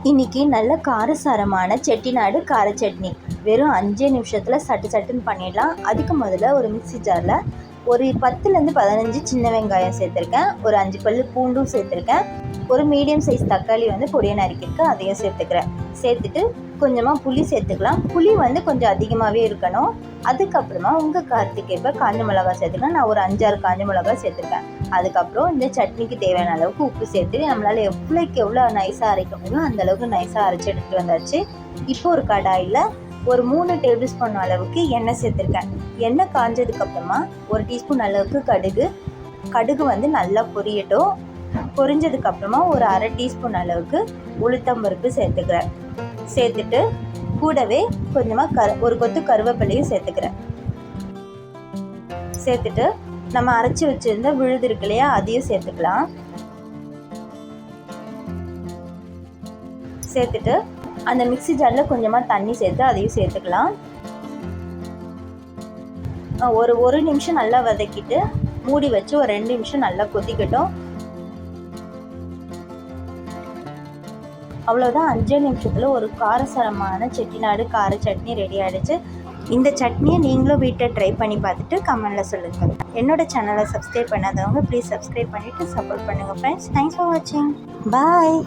இன்றைக்கி நல்ல காரசாரமான செட்டிநாடு கார சட்னி வெறும் 5 நிமிஷத்தில் சட்டு சட்டுன்னு பண்ணிடலாம். அதுக்கு முதல்ல ஒரு மிக்ஸி ஜாரில் ஒரு 10லேருந்து 15 சின்ன வெங்காயம் சேர்த்துருக்கேன், ஒரு 5 பல் பூண்டும் சேர்த்துருக்கேன், ஒரு மீடியம் சைஸ் தக்காளி பொடியை நறுக்கிருக்கு, அதையும் சேர்த்துக்கிறேன். சேர்த்துட்டு கொஞ்சமாக புளி சேர்த்துக்கலாம். புளி கொஞ்சம் அதிகமாகவே இருக்கணும். அதுக்கப்புறமா உங்கள் காரத்துக்கு ஏற்ப காஞ்ச மிளகா சேர்த்துக்கலாம். நான் ஒரு 5-6 காஞ்ச மிளகா சேர்த்துருக்கேன். அதுக்கப்புறம் இந்த சட்னிக்கு தேவையான அளவுக்கு உப்பு சேர்த்துட்டு நம்மளால் எவ்வளோ நைஸாக அரைக்க முடியும் அந்தளவுக்கு நைஸாக அரைச்சி எடுத்துகிட்டு வந்தாச்சு. இப்போ ஒரு கடாயில் ஒரு 3 டேபிள் ஸ்பூன் அளவுக்கு எண்ணெய் சேர்த்துருக்கேன். எண்ணெய் காஞ்சதுக்கப்புறமா ஒரு டீஸ்பூன் அளவுக்கு கடுகு நல்லா பொரியட்டும். பொரிஞ்சதுக்கப்புறமா ஒரு அரை டீஸ்பூன் அளவுக்கு உளுத்தம்பருப்பு சேர்த்துக்கிறேன். சேர்த்துட்டு கூடவே கொஞ்சமாக ஒரு கொத்து கருவேப்பிலையும் சேர்த்துக்கிறேன். சேர்த்துட்டு நம்ம அரைச்சி வச்சுருந்த விழுது இருக்கு இல்லையா, அதையும் சேர்த்துக்கலாம். சேர்த்துட்டு அந்த மிக்ஸி ஜாரில் கொஞ்சமாக தண்ணி சேர்த்து அதையும் சேர்த்துக்கலாம். ஒரு நிமிஷம் நல்லா வதக்கிட்டு மூடி வச்சு ஒரு 2 நிமிஷம் நல்லா கொதிக்கட்டும். அவ்வளோதான், 5 நிமிஷத்தில் ஒரு காரசாரமான செட்டிநாடு கார சட்னி ரெடி ஆகிடுச்சு. இந்த சட்னியை நீங்களும் வீட்டில் ட்ரை பண்ணி பார்த்துட்டு கமெண்டில் சொல்லுங்கள். என்னோடய சேனலை சப்ஸ்கிரைப் பண்ணாதவங்க ப்ளீஸ் சப்ஸ்கிரைப் பண்ணிவிட்டு சப்போர்ட் பண்ணுங்கள் ஃப்ரெண்ட்ஸ். தேங்க்ஸ் ஃபார் வாட்சிங். பாய்.